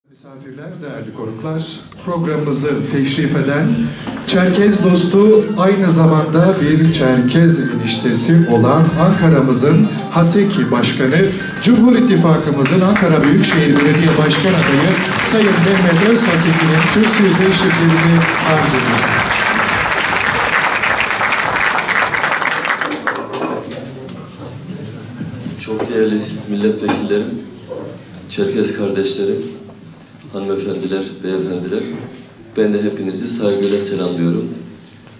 Misafirler, değerli konuklar, programımızı teşrif eden Çerkez dostu, aynı zamanda bir Çerkez eniştesi olan Ankara'mızın Haseki Başkanı, Cumhur İttifakımızın Ankara Büyükşehir Belediye Başkan adayı Sayın Mehmet Özhaseki'nin kürsüye teşriflerini arz ediyor. Çok değerli milletvekillerim, Çerkez kardeşlerim, hanımefendiler, beyefendiler, ben de hepinizi saygıyla selamlıyorum.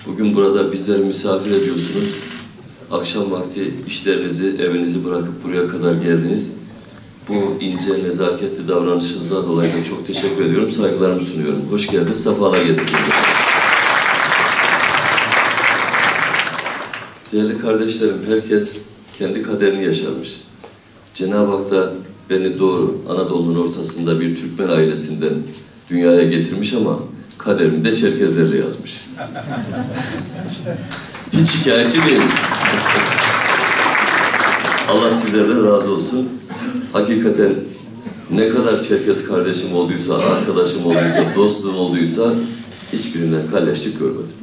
Bugün burada bizleri misafir ediyorsunuz. Akşam vakti işlerinizi, evinizi bırakıp buraya kadar geldiniz. Bu ince, nezaketli davranışınızdan dolayı da çok teşekkür ediyorum, saygılarımı sunuyorum. Hoş geldiniz, sefalar getirdiniz. Değerli kardeşlerim, herkes kendi kaderini yaşarmış. Cenab-ı Hak da beni doğru Anadolu'nun ortasında bir Türkmen ailesinden dünyaya getirmiş ama kaderimi de Çerkezlerle yazmış. Hiç şikayetçi değilim. Allah sizlerden razı olsun. Hakikaten ne kadar Çerkez kardeşim olduysa, arkadaşım olduysa, dostum olduysa hiçbirinden kalleşlik görmedim.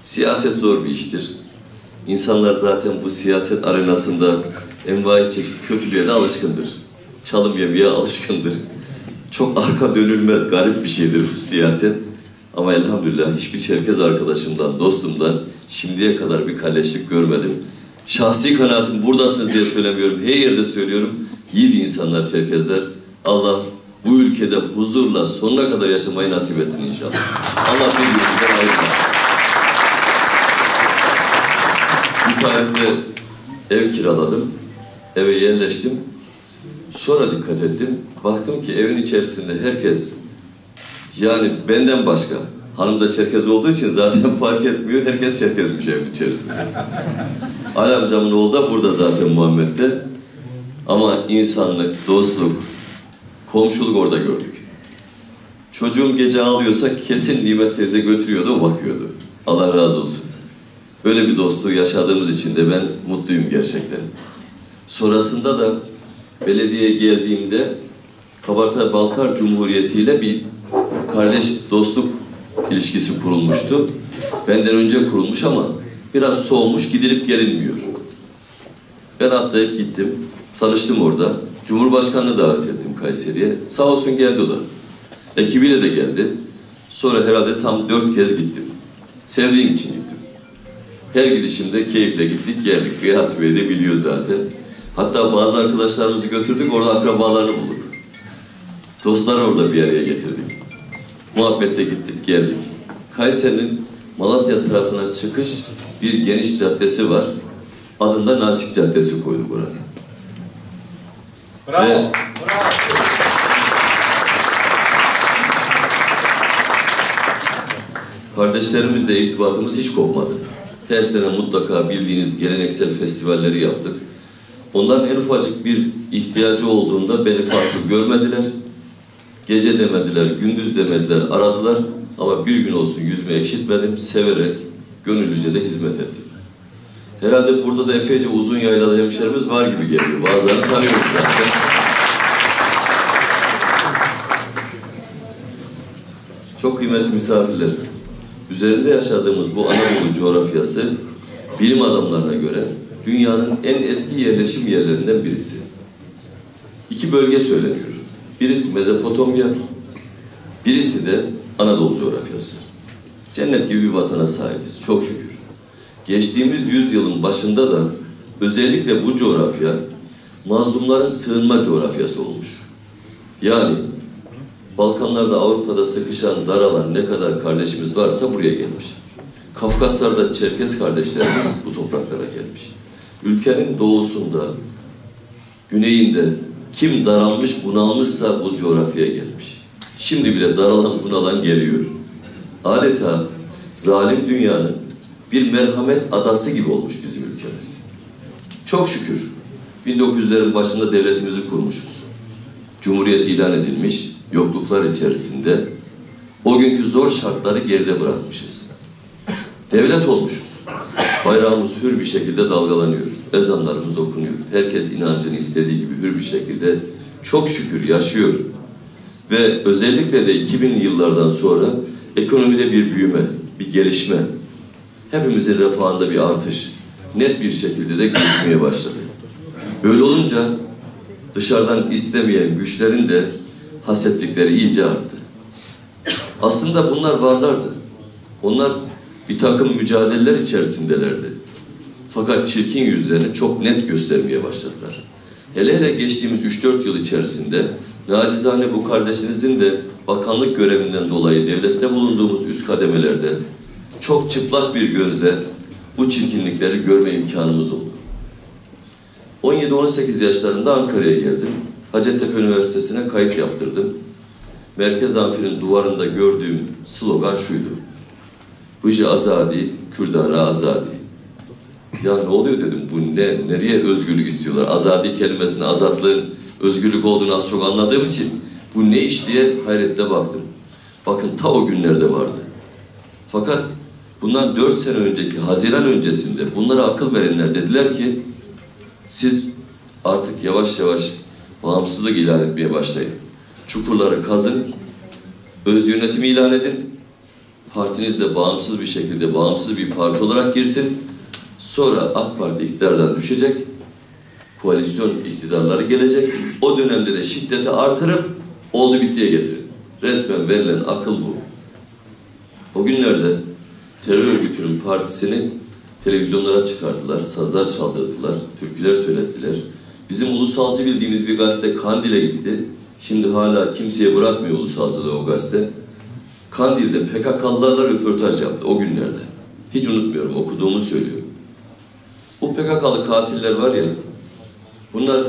Siyaset zor bir iştir. İnsanlar zaten bu siyaset arenasında envai çeşit kötülüğe de alışkındır. Çalım yemeye alışkındır. Çok arka dönülmez, garip bir şeydir bu siyaset. Ama elhamdülillah hiçbir Çerkez arkadaşımdan, dostumdan şimdiye kadar bir kalleşlik görmedim. Şahsi kanaatim buradasınız diye söylemiyorum. Her yerde söylüyorum. Yiğit insanlar Çerkezler. Allah bu ülkede huzurla sonuna kadar yaşamayı nasip etsin inşallah. Allah birbirimizden ayırmasın. Bu tarihte ev kiraladım. Eve yerleştim. Sonra dikkat ettim. Baktım ki evin içerisinde herkes, yani benden başka, hanım da Çerkez olduğu için zaten fark etmiyor. Herkes Çerkezmiş evin içerisinde. Ali amcamın oğlu da burada zaten Muhammed'de. Ama insanlık, dostluk, komşuluk orada gördük. Çocuğum gece ağlıyorsa kesin Nimet teyze götürüyordu, o bakıyordu. Allah razı olsun. Böyle bir dostluğu yaşadığımız için de ben mutluyum gerçekten. Sonrasında da belediyeye geldiğimde Kabatabalkar Cumhuriyeti ile bir kardeş dostluk ilişkisi kurulmuştu. Benden önce kurulmuş ama biraz soğumuş, gidilip gelinmiyor. Ben atlayıp gittim, tanıştım orada. Cumhurbaşkanı'nı davet ettim Kayseri'ye. Sağ olsun geldi o da. Ekibiyle de geldi. Sonra herhalde tam 4 kez gittim. Sevdiğim için gittim. Her gidişimde keyifle gittik, geldik. Kıyas Bey de biliyor zaten. Hatta bazı arkadaşlarımızı götürdük, orada akrabalarını bulduk. Dostları orada bir araya getirdik. Muhabbette gittik, geldik. Kayseri'nin Malatya tarafına çıkış bir geniş caddesi var. Adında Nalçık Caddesi koyduk oraya. Bravo. Ve bravo. kardeşlerimizle irtibatımız hiç kopmadı. Her sene mutlaka bildiğiniz geleneksel festivalleri yaptık. Onların en ufacık bir ihtiyacı olduğunda beni farklı görmediler. Gece demediler, gündüz demediler, aradılar. Ama bir gün olsun yüzümü ekşitmedim, severek, gönüllüce de hizmet ettim. Herhalde burada da epeyce uzun yaylalı hemşerimiz var gibi geliyor. Bazılarını tanıyorum zaten. Çok kıymetli misafirler. Üzerinde yaşadığımız bu Anadolu coğrafyası bilim adamlarına göre dünyanın en eski yerleşim yerlerinden birisi. 2 bölge söyleniyor. Birisi Mezopotamya, birisi de Anadolu coğrafyası. Cennet gibi bir vatana sahibiz, çok şükür. Geçtiğimiz yüzyılın başında da özellikle bu coğrafya mazlumların sığınma coğrafyası olmuş. Yani Balkanlarda, Avrupa'da sıkışan, daralan ne kadar kardeşimiz varsa buraya gelmiş. Kafkaslar'da Çerkez kardeşlerimiz bu topraklara gelmiş. Ülkenin doğusunda, güneyinde kim daralmış, bunalmışsa bu coğrafyaya gelmiş. Şimdi bile daralan, bunalan geliyor. Adeta zalim dünyanın bir merhamet adası gibi olmuş bizim ülkemiz. Çok şükür 1900'lerin başında devletimizi kurmuşuz. Cumhuriyet ilan edilmiş, yokluklar içerisinde o günkü zor şartları geride bırakmışız. Devlet olmuşuz. Bayrağımız hür bir şekilde dalgalanıyor. Ezanlarımız okunuyor. Herkes inancını istediği gibi hür bir şekilde çok şükür yaşıyor. Ve özellikle de 2000'li yıllardan sonra ekonomide bir büyüme, bir gelişme, hepimizin refahında bir artış net bir şekilde de gözükmeye başladı. Böyle olunca dışarıdan istemeyen güçlerin de hasetlikleri iyice arttı. Aslında bunlar varlardı. Onlar bir takım mücadeleler içerisindelerdi. Fakat çirkin yüzlerini çok net göstermeye başladılar. Hele hele geçtiğimiz 3-4 yıl içerisinde nacizane bu kardeşinizin de bakanlık görevinden dolayı devlette bulunduğumuz üst kademelerde çok çıplak bir gözle bu çirkinlikleri görme imkanımız oldu. 17-18 yaşlarında Ankara'ya geldim. Hacettepe Üniversitesi'ne kayıt yaptırdım. Merkez Amfi'nin duvarında gördüğüm slogan şuydu: Bıcı azadi, Kürdara azadi. Ya ne oluyor dedim, bu ne, nereye özgürlük istiyorlar? Azadi kelimesine azatlığın özgürlük olduğunu az çok anladığım için bu ne iş diye hayretle baktım. Bakın ta o günlerde vardı. Fakat bundan 4 sene önceki, Haziran öncesinde bunlara akıl verenler dediler ki siz artık yavaş yavaş bağımsızlık ilan etmeye başlayın. Çukurları kazın, öz yönetimi ilan edin, partiniz de bağımsız bir şekilde bağımsız bir parti olarak girsin. Sonra AK Parti iktidardan düşecek, koalisyon iktidarları gelecek. O dönemde de şiddeti artırıp oldu bittiye getirin. Resmen verilen akıl bu. O günlerde terör örgütünün partisini televizyonlara çıkardılar, sazlar çaldırdılar, türküler söylettiler. Bizim ulusalcı bildiğimiz bir gazete Kandil'e gitti. Şimdi hala kimseye bırakmıyor ulusalcılığı o gazete. Kandil'de PKK'lılarla röportaj yaptı o günlerde. Hiç unutmuyorum, okuduğumu söylüyorum. Bu PKK'lı katiller var ya, bunlar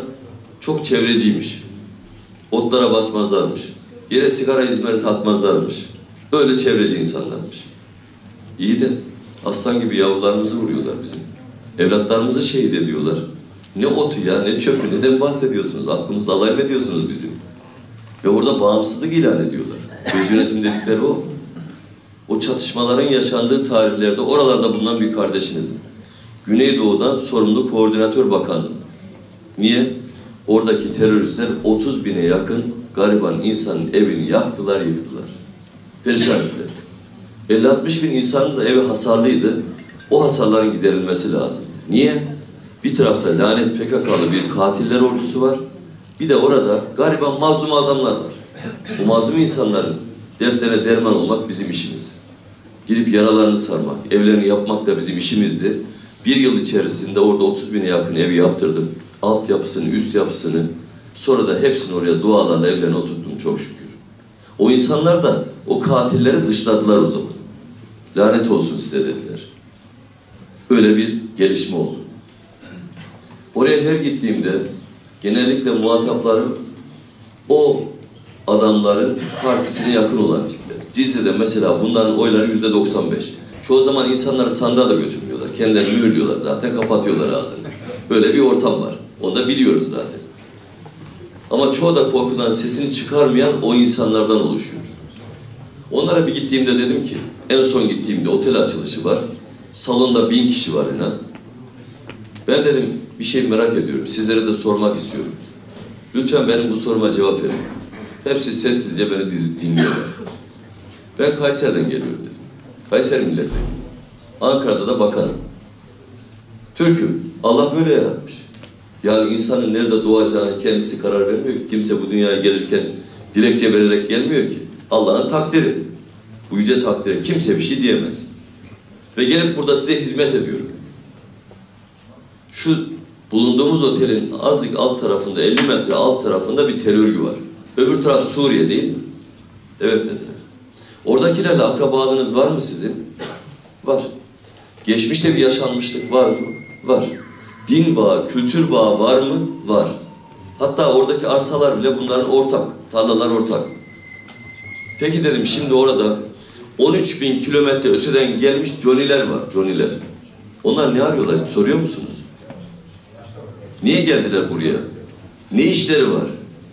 çok çevreciymiş. Otlara basmazlarmış. Yere sigara izmariti atmazlarmış. Böyle çevreci insanlarmış. İyi de aslan gibi yavrularımızı vuruyorlar bizim. Evlatlarımızı şehit ediyorlar. Ne otu ya, ne çöpü, neden bahsediyorsunuz? Aklımızda alay mı ediyorsunuz bizim? Ve orada bağımsızlık ilan ediyorlar. Öz yönetim dedikleri o. O çatışmaların yaşandığı tarihlerde oralarda bulunan bir kardeşinizin Güneydoğu'dan sorumlu koordinatör bakanım. Niye? Oradaki teröristler 30 bine yakın gariban insanın evini yaktılar, yıktılar. Perişan ettiler. 50-60 bin insanın da evi hasarlıydı. O hasarların giderilmesi lazım. Niye? Bir tarafta lanet PKK'lı bir katiller ordusu var. Bir de orada gariban mazlum adamlar var. Bu mazlum insanların dertlerine derman olmak bizim işimiz. Gidip yaralarını sarmak, evlerini yapmak da bizim işimizdi. Bir yıl içerisinde orada 30 bine yakın evi yaptırdım. Altyapısını, üst yapısını. Sonra da hepsini oraya dualarla evlerine oturttum çok şükür. O insanlar da o katilleri dışladılar o zaman. Lanet olsun size dediler. Öyle bir gelişme oldu. Oraya her gittiğimde genellikle muhataplarım o adamların partisine yakın olan tipler. Cizre'de mesela bunların oyları %95. Çoğu zaman insanları sandığa da götürmüyorlar. Kendilerini mühürlüyorlar zaten, kapatıyorlar ağzını. Böyle bir ortam var. Onu da biliyoruz zaten. Ama çoğu da korkudan sesini çıkarmayan o insanlardan oluşuyor. Onlara bir gittiğimde dedim ki, en son gittiğimde otel açılışı var. Salonda 1000 kişi var en az. Ben dedim bir şey merak ediyorum. Sizlere de sormak istiyorum. Lütfen benim bu soruma cevap verin. Hepsi sessizce beni dinliyorlar. Ben Kayseri'den geliyorum dedim. Kayseri milletvekili. Ankara'da da bakanım. Türk'üm. Allah böyle yaratmış. Yani insanın nerede doğacağını kendisi karar vermiyor ki. Kimse bu dünyaya gelirken dilekçe vererek gelmiyor ki. Allah'ın takdiri. Bu yüce takdire kimse bir şey diyemez. Ve gelip burada size hizmet ediyorum. Şu bulunduğumuz otelin azıcık alt tarafında, 50 metre alt tarafında bir terör örgütü var. Öbür taraf Suriye değil mi? Evet dediler. Oradakilerle akrabalığınız var mı sizin? Var. Geçmişte bir yaşanmışlık var mı? Var. Din bağı, kültür bağı var mı? Var. Hatta oradaki arsalar bile bunların ortak. Tarlalar ortak. Peki dedim, şimdi orada 13.000 kilometre öteden gelmiş Johnny'ler var. Johnny'ler. Onlar ne arıyorlar? Hiç soruyor musunuz? Niye geldiler buraya? Ne işleri var?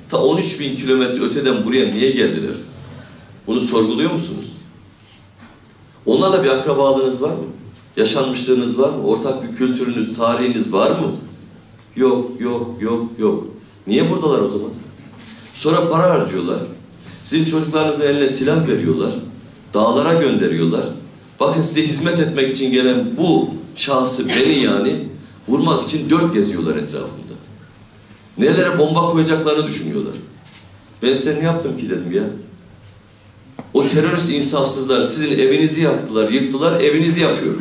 Ta 13.000 kilometre öteden buraya niye geldiler? Bunu sorguluyor musunuz? Onlarla bir akrabalığınız var mı? Yaşanmışlığınız var mı? Ortak bir kültürünüz, tarihiniz var mı? Yok, yok, yok, yok. Niye buradalar o zaman? Sonra para harcıyorlar. Sizin çocuklarınızın eline silah veriyorlar, dağlara gönderiyorlar. Bakın size hizmet etmek için gelen bu şahsı, beni yani, vurmak için 4 geziyorlar etrafında. Nelere bomba koyacaklarını düşünüyorlar. Ben size ne yaptım ki dedim ya. O terörist insafsızlar sizin evinizi yaktılar, yıktılar, evinizi yapıyor.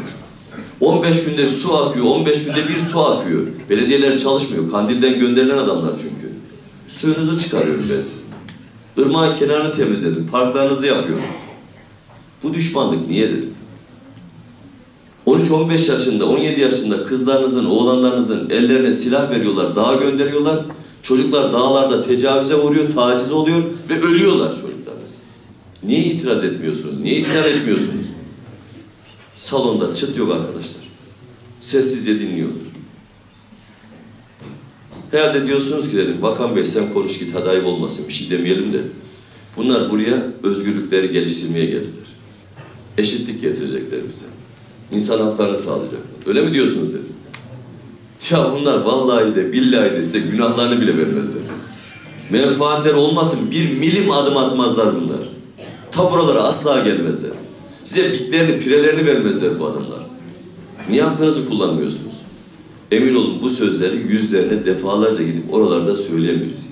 15 günde su akıyor, 15 günde bir su akıyor. Belediyeler çalışmıyor, Kandil'den gönderilen adamlar çünkü. Suyunuzu çıkarıyorum ben size. Irmağın kenarını temizledim, parklarınızı yapıyorum. Bu düşmanlık niye dedim. 13-15 yaşında, 17 yaşında kızlarınızın, oğlanlarınızın ellerine silah veriyorlar, dağa gönderiyorlar. Çocuklar dağlarda tecavüze uğruyor, taciz oluyor ve ölüyorlar çocuklarınız. Niye itiraz etmiyorsunuz? Niye isyan etmiyorsunuz? Salonda çıt yok arkadaşlar. Sessizce dinliyorlar. Herhalde diyorsunuz ki dedim, Bakan Bey sen konuş git, hadi ayıp olmasın, bir şey demeyelim de. Bunlar buraya özgürlükleri geliştirmeye geldiler. Eşitlik getirecekler bize. İnsan haklarını sağlayacaklar. Öyle mi diyorsunuz dedim. Ya bunlar vallahi de billahi de size günahlarını bile vermezler. Menfaatler olmasın, bir milim adım atmazlar bunlar. Ta buralara asla gelmezler. Size bitlerini, pirelerini vermezler bu adamlar. Niye aklınızı kullanmıyorsunuz? Emin olun bu sözleri yüzlerine defalarca gidip oralarda söyleyen birisi.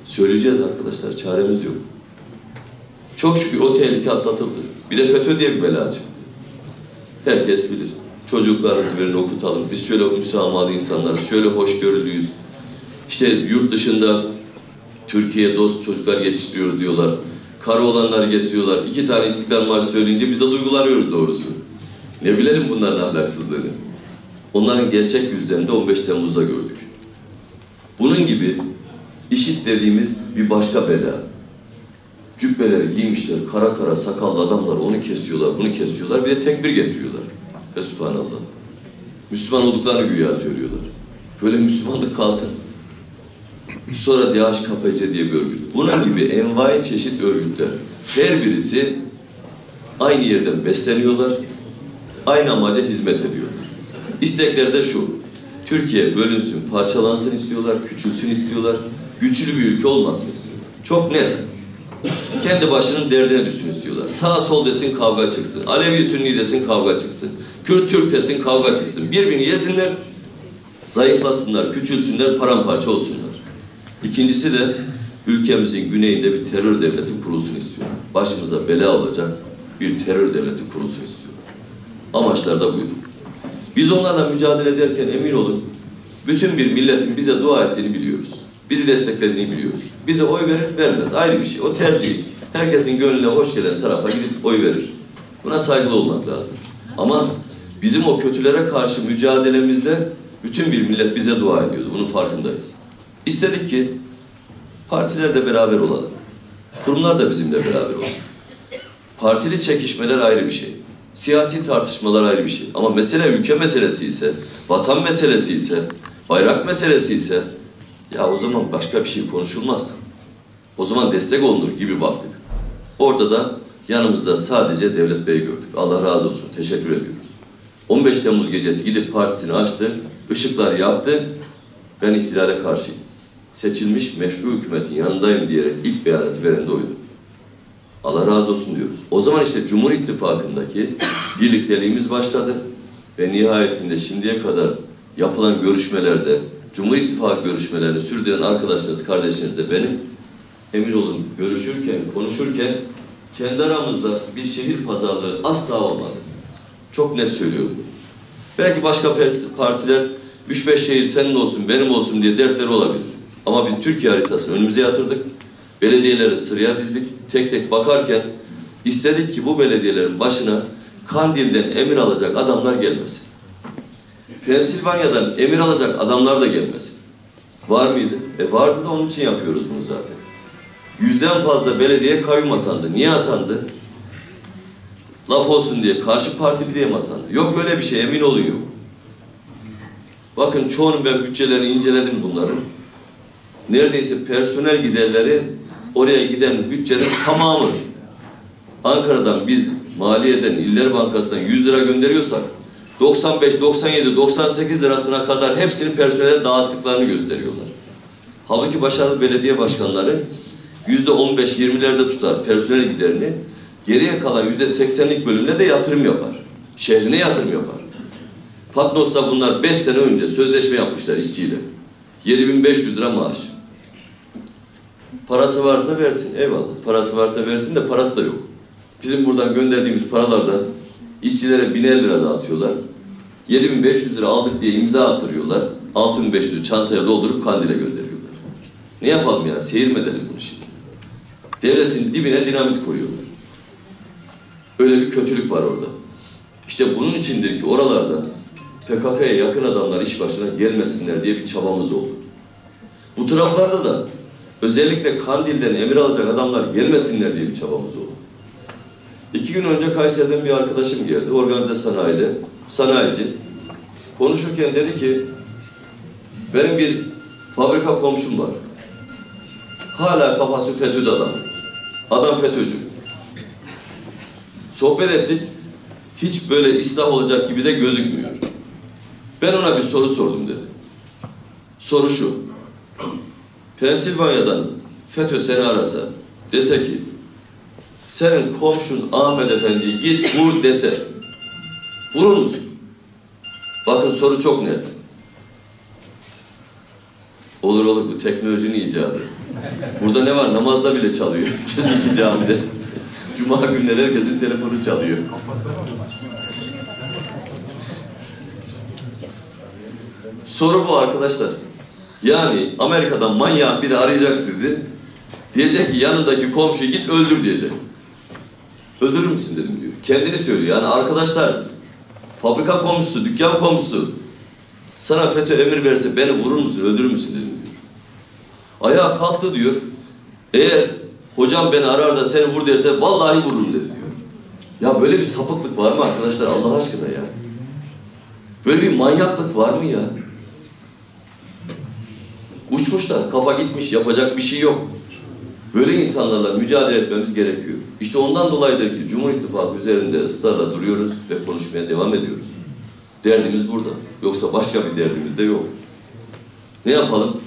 Söyleyeceğiz arkadaşlar, çaremiz yok. Çok şükür o tehlike atlatıldı. Bir de FETÖ diye bir bela çıktı. Herkes bilir. Çocuklarınızı verin okutalım. Biz şöyle müsamahalı insanlarız, şöyle hoşgörülüyüz. İşte yurt dışında Türkiye'ye dost çocuklar yetiştiriyoruz diyorlar. Karı olanları getiriyorlar. 2 tane İstiklal Marşı söyleyince biz de duygulanıyoruz doğrusu. Ne bilelim bunların ahlaksızlığını. Onların gerçek yüzlerini de 15 Temmuz'da gördük. Bunun gibi IŞİD dediğimiz bir başka bela. Cübbeleri giymişler, kara kara sakallı adamlar onu kesiyorlar, bunu kesiyorlar, bir de tekbir getiriyorlar. Fesubhanallah. Müslüman olduklarını güya söylüyorlar. Böyle Müslümanlık kalsın. Sonra DHKPC diye bir örgüt. Bunun gibi envai çeşit örgütler. Her birisi aynı yerden besleniyorlar, aynı amaca hizmet ediyorlar. İstekleri de şu, Türkiye bölünsün, parçalansın istiyorlar, küçülsün istiyorlar, güçlü bir ülke olmasın istiyorlar. Çok net. Kendi başının derdine düşsün istiyorlar. Sağ sol desin kavga çıksın, Alevi Sünni desin kavga çıksın, Kürt Türk desin kavga çıksın. Birbirini yesinler, zayıflasınlar, küçülsünler, paramparça olsunlar. İkincisi de ülkemizin güneyinde bir terör devleti kurulsun istiyorlar. Başımıza bela olacak bir terör devleti kurulsun istiyorlar. Amaçlar da buydu. Biz onlarla mücadele ederken emin olun, bütün bir milletin bize dua ettiğini biliyoruz. Bizi desteklediğini biliyoruz. Bize oy verir, vermez. Ayrı bir şey. O tercih. Herkesin gönlüne hoş gelen tarafa gidip oy verir. Buna saygılı olmak lazım. Ama bizim o kötülere karşı mücadelemizde bütün bir millet bize dua ediyordu. Bunun farkındayız. İstedik ki partiler de beraber olalım. Kurumlar da bizimle beraber olsun. Partili çekişmeler ayrı bir şey. Siyasi tartışmalar ayrı bir şey. Ama mesele ülke meselesi ise, vatan meselesi ise, bayrak meselesi ise ya o zaman başka bir şey konuşulmaz. O zaman destek olunur gibi baktık. Orada da yanımızda sadece Devlet Bey'i gördük. Allah razı olsun. Teşekkür ediyoruz. 15 Temmuz gecesi gidip partisini açtı, ışıklar yaktı. Ben ihtilale karşıyım. Seçilmiş meşru hükümetin yanındayım diyerek ilk beyanatı veren de oydu. Allah razı olsun diyoruz. O zaman işte Cumhur İttifakı'ndaki birlikteliğimiz başladı. Ve nihayetinde şimdiye kadar yapılan görüşmelerde, Cumhur İttifakı görüşmelerini sürdüren arkadaşlarınız, kardeşiniz de benim. Emin olun görüşürken, konuşurken kendi aramızda bir şehir pazarlığı asla olmadı. Çok net söylüyorum. Belki başka partiler 3-5 şehir senin olsun, benim olsun diye dertleri olabilir. Ama biz Türkiye haritasını önümüze yatırdık. Belediyeleri sıraya dizdik. Tek tek bakarken istedik ki bu belediyelerin başına Kandil'den emir alacak adamlar gelmesin. Pensilvanya'dan emir alacak adamlar da gelmesin. Var mıydı? Vardı da onun için yapıyoruz bunu zaten. 100'den fazla belediye kayyum atandı. Niye atandı? Laf olsun diye, karşı partili diye mi atandı? Yok öyle bir şey, emin olun yok. Bakın çoğunun ben bütçelerini inceledim bunların. Neredeyse personel giderleri oraya giden bütçenin tamamı. Ankara'dan biz maliyeden, İller Bankası'ndan 100 lira gönderiyorsak 95, 97, 98 lirasına kadar hepsini personele dağıttıklarını gösteriyorlar. Halbuki başarılı belediye başkanları %15-20'lerde tutar personel giderini. Geriye kalan %80'lik bölümüne de yatırım yapar. Şehrine yatırım yapar. Patnos'ta bunlar 5 sene önce sözleşme yapmışlar işçiyle. 7.500 lira maaş. Parası varsa versin, eyvallah. Parası varsa versin de parası da yok. Bizim buradan gönderdiğimiz paralardan işçilere 1.050 lira dağıtıyorlar. 7.500 lira aldık diye imza attırıyorlar. 6.500'ü çantaya doldurup Kandil'e gönderiyorlar. Ne yapalım yani? Seyir mi edelim bunu şimdi? Devletin dibine dinamit koyuyorlar. Öyle bir kötülük var orada. İşte bunun içindir ki oralarda PKK'ya yakın adamlar iş başına gelmesinler diye bir çabamız oldu. Bu taraflarda da özellikle Kandil'den emir alacak adamlar gelmesinler diye bir çabamız oldu. 2 gün önce Kayseri'den bir arkadaşım geldi. Organize sanayide, sanayici. Konuşurken dedi ki, benim bir fabrika komşum var. Hala kafası FETÖ'de adam. Adam FETÖ'cü. Sohbet ettik. Hiç böyle İslam olacak gibi de gözükmüyor. Ben ona bir soru sordum dedi. Soru şu. Pensilvanya'dan FETÖ seni arasa, dese ki senin komşun Ahmet Efendi'yi git vur dese, vurur musun? Bakın soru çok net. Olur olur, bu teknolojinin icadı. Burada ne var? Namazda bile çalıyor. Kesinlikle camide. Cuma günleri herkesin telefonu çalıyor. Soru bu arkadaşlar. Yani Amerika'dan manyak biri arayacak sizi. Diyecek ki yanındaki komşu git öldür diyecek. Öldürür müsün dedim diyor. Kendini söylüyor. Yani arkadaşlar, fabrika komşusu, dükkan komşusu sana FETÖ emir verse beni vurur musun, öldürür müsün dedim diyor. Ayağa kalktı diyor. Eğer hocam beni arar da seni vur derse vallahi vururum dedi diyor. Ya böyle bir sapıklık var mı arkadaşlar Allah aşkına ya? Böyle bir manyaklık var mı ya? Uçmuşlar, kafa gitmiş, yapacak bir şey yok. Böyle insanlarla mücadele etmemiz gerekiyor. İşte ondan dolayıdır ki Cumhur İttifakı üzerinde ısrarla duruyoruz ve konuşmaya devam ediyoruz. Derdimiz burada. Yoksa başka bir derdimiz de yok. Ne yapalım?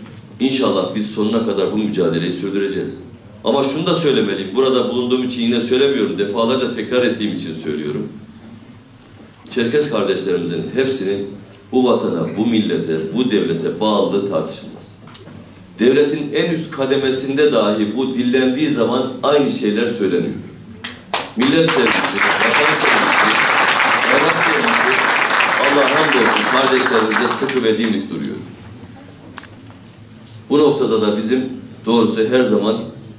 İnşallah biz sonuna kadar bu mücadeleyi sürdüreceğiz. Ama şunu da söylemeliyim. Burada bulunduğum için yine söylemiyorum. Defalarca tekrar ettiğim için söylüyorum. Çerkes kardeşlerimizin hepsinin bu vatana, bu millete, bu devlete bağlılığı tartışılmaz. Devletin en üst kademesinde dahi bu dillendiği zaman aynı şeyler söyleniyor. Millet sevgisi, vatan sevgisi, hayat sevgisi, Allah hamdolsun kardeşlerimizde sıkı ve dimdik duruyor. Bu noktada da bizim doğrusu her zaman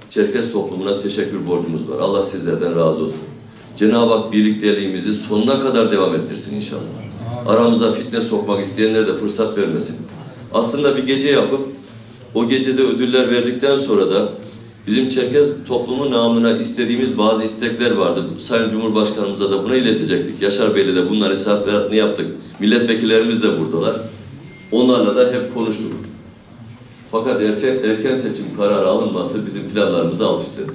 Çerkes toplumuna teşekkür borcumuz var. Allah sizlerden razı olsun. Cenab-ı Hak birlikteliğimizi sonuna kadar devam ettirsin inşallah. Aramıza fitne sokmak isteyenlere de fırsat vermesin. Aslında bir gece yapıp o gecede ödüller verdikten sonra da bizim Çerkes toplumu namına istediğimiz bazı istekler vardı. Sayın Cumhurbaşkanımıza da buna iletecektik. Yaşar Bey'le de bunların hesaplarını yaptık. Milletvekillerimiz de buradalar. Onlarla da hep konuştuk. Fakat erken seçim kararı alınması bizim planlarımızı alt üst etti.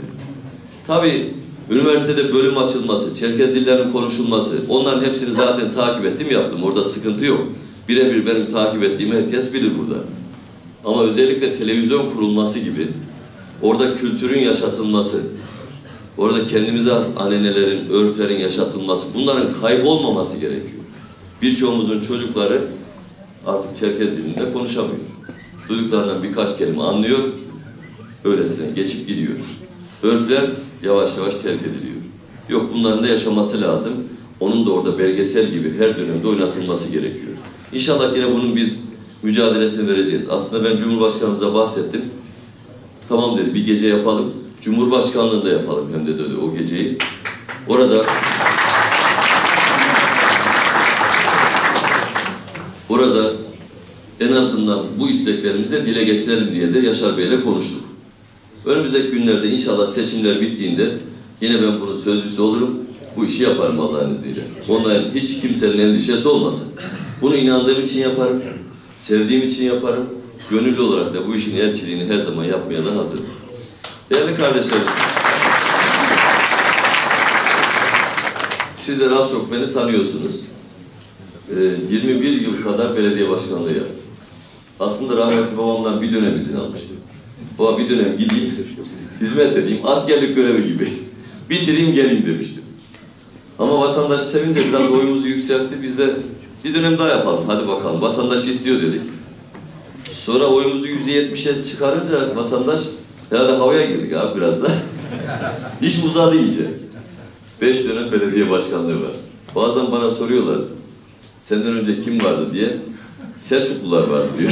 Tabii üniversitede bölüm açılması, Çerkez dillerinin konuşulması, onların hepsini zaten takip ettim, yaptım. Orada sıkıntı yok. Birebir benim takip ettiğimi herkes bilir burada. Ama özellikle televizyon kurulması gibi, orada kültürün yaşatılması, orada kendimize has anenelerin, örflerin yaşatılması, bunların kaybolmaması gerekiyor. Birçoğumuzun çocukları artık Çerkez dilinde konuşamıyor. Duyduklarından birkaç kelime anlıyor, öylesine geçip gidiyor. Örfler yavaş yavaş terk ediliyor. Yok, bunların da yaşaması lazım. Onun da orada belgesel gibi her dönemde oynatılması gerekiyor. İnşallah yine bunun biz mücadelesini vereceğiz. Aslında ben Cumhurbaşkanımıza bahsettim. Tamam dedi, bir gece yapalım. Cumhurbaşkanlığında yapalım hem de dedi o geceyi. Orada en azından bu isteklerimizi de dile getirelim diye de Yaşar Bey'le konuştuk. Önümüzdeki günlerde inşallah seçimler bittiğinde yine ben bunun sözcüsü olurum. Bu işi yaparım Allah'ın izniyle. Onların hiç kimsenin endişesi olmasın. Bunu inandığım için yaparım. Sevdiğim için yaparım. Gönüllü olarak da bu işin elçiliğini her zaman yapmaya da hazırım. Değerli kardeşlerim, sizler az çok beni tanıyorsunuz. 21 yıl kadar belediye başkanlığı yaptım. Aslında rahmetli babamdan bir dönem izin almıştım. O bir dönem gideyim, hizmet edeyim, askerlik görevi gibi. Bitireyim geleyim demiştim. Ama vatandaş sevince biraz oyumuzu yükseltti. Biz de bir dönem daha yapalım, hadi bakalım. Vatandaş istiyor dedik. Sonra oyumuzu %70'e çıkarınca vatandaş, herhalde havaya girdik abi biraz da. İş uzadı iyice. 5 dönem belediye başkanlığı var. Bazen bana soruyorlar, senden önce kim vardı diye. Selçuklular vardı diyor.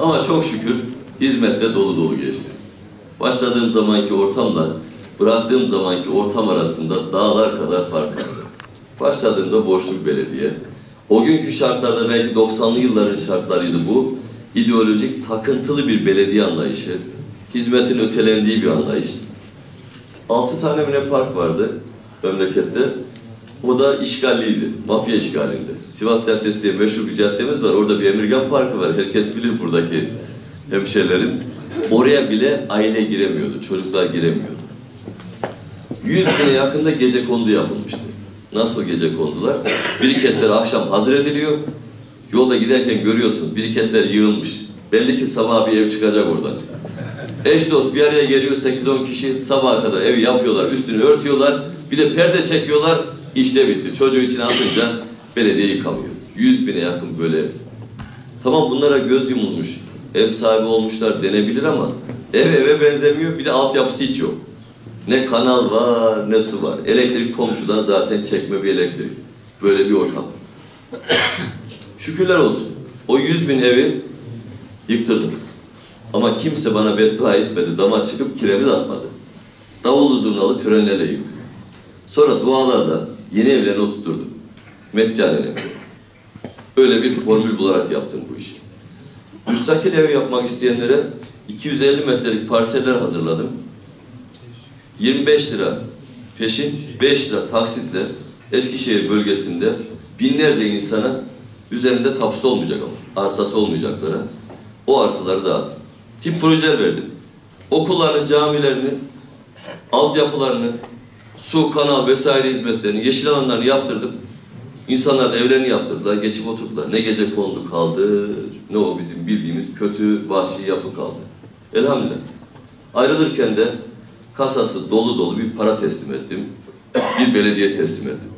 Ama çok şükür hizmette dolu dolu geçti. Başladığım zamanki ortamla bıraktığım zamanki ortam arasında dağlar kadar fark vardı. Başladığımda borçlu bir belediye. O günkü şartlarda belki 90'lı yılların şartlarıydı bu. İdeolojik, takıntılı bir belediye anlayışı. Hizmetin ötelendiği bir anlayış. 6 tane ne park vardı memlekette. O da işgalliydi, mafya işgalinde. Sivas Caddesi diye meşhur bir caddemiz var. Orada bir Emirgan Parkı var. Herkes bilir buradaki hemşehrilerim. Oraya bile aile giremiyordu, çocuklar giremiyordu. 100.000'e yakında gecekondu yapılmıştı. Nasıl gecekondular? Biriketler akşam hazır ediliyor. Yolda giderken görüyorsun, biriketler yığılmış. Belli ki sabah bir ev çıkacak oradan. Eş dost bir araya geliyor, 8-10 kişi sabaha kadar evi yapıyorlar, üstünü örtüyorlar. Bir de perde çekiyorlar, işte bitti. Çocuğu içine atınca belediye yıkamıyor. 100.000'e yakın böyle ev. Tamam, bunlara göz yumulmuş, ev sahibi olmuşlar denebilir ama ev eve benzemiyor, bir de altyapısı hiç yok. Ne kanal var, ne su var. Elektrik komşudan zaten çekme bir elektrik. Böyle bir ortam. Şükürler olsun. O 100.000 evi yıktırdım. Ama kimse bana beddua etmedi. Dama çıkıp kiremi de atmadı. Davul zurnalı törenlerle yıktık. Sonra dualarla yeni evlerini oturtturdum. Meccanen ev. Öyle bir formül bularak yaptım bu işi. Müstakil ev yapmak isteyenlere 250 metrelik parseller hazırladım. 25 lira peşin, 5 lira taksitle Eskişehir bölgesinde binlerce insana üzerinde tapusu olmayacak ama arsası olmayacaklara o arsaları dağıttım. Tip projeler verdim. Okullarını, camilerini, altyapılarını, su, kanal vesaire hizmetlerini, yeşil alanlarını yaptırdım. İnsanlar evlerini yaptırdılar, geçip oturdular. Ne gecekondu kaldı, ne o bizim bildiğimiz kötü, vahşi yapı kaldı. Elhamdülillah. Ayrılırken de kasası dolu dolu bir para teslim ettim. Bir belediye teslim ettim.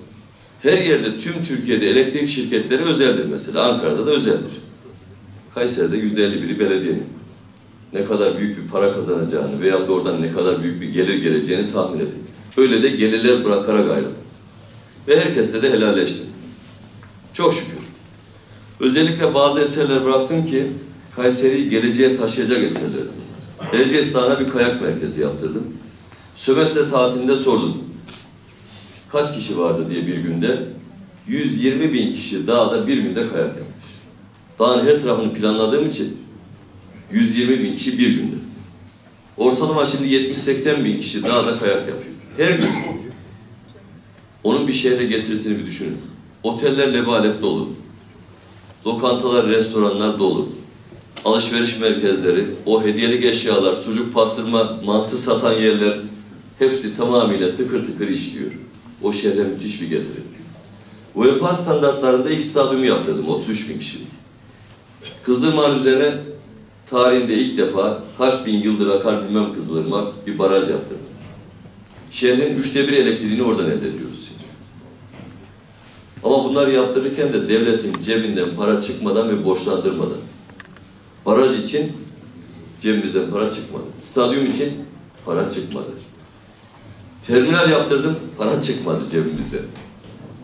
Her yerde, tüm Türkiye'de elektrik şirketleri özeldir mesela. Ankara'da da özeldir. Kayseri'de %51'i belediyenin. Ne kadar büyük bir para kazanacağını veya da oradan ne kadar büyük bir gelir geleceğini tahmin edin. Öyle de gelirler bırakarak ayrıldım. Ve herkesle de helalleştim. Çok şükür. Özellikle bazı eserler bıraktım ki Kayseri'yi geleceğe taşıyacak eserlerdi. Erciyes'te bir kayak merkezi yaptırdım. Sömestr tatilinde sordum. Kaç kişi vardı diye bir günde. 120.000 kişi dağda bir günde kayak yapmış. Dağın her tarafını planladığım için 120.000 kişi bir günde. Ortalama şimdi 70-80.000 kişi dağda kayak yapıyor. Her gün. Onun bir şehre getirisini bir düşünün. Oteller lebalep dolu. Lokantalar, restoranlar dolu. Alışveriş merkezleri, o hediyelik eşyalar, sucuk pastırma, mantı satan yerler hepsi tamamıyla tıkır tıkır işliyor. O şehre müthiş bir getiri. UEFA standartlarında ilk stadyumu yaptırdım, 33.000 kişilik. Kızdırmağın üzerine tarihinde ilk defa kaç bin yıldır akar bilmem Kızılırmak bir baraj yaptırdım. Şehrin 1/3 elektriğini oradan elde ediyoruz. Ama bunları yaptırırken de devletin cebinden para çıkmadan ve borçlandırmadan. Baraj için cebimizden para çıkmadı. Stadyum için para çıkmadı. Terminal yaptırdım, para çıkmadı cebimizden.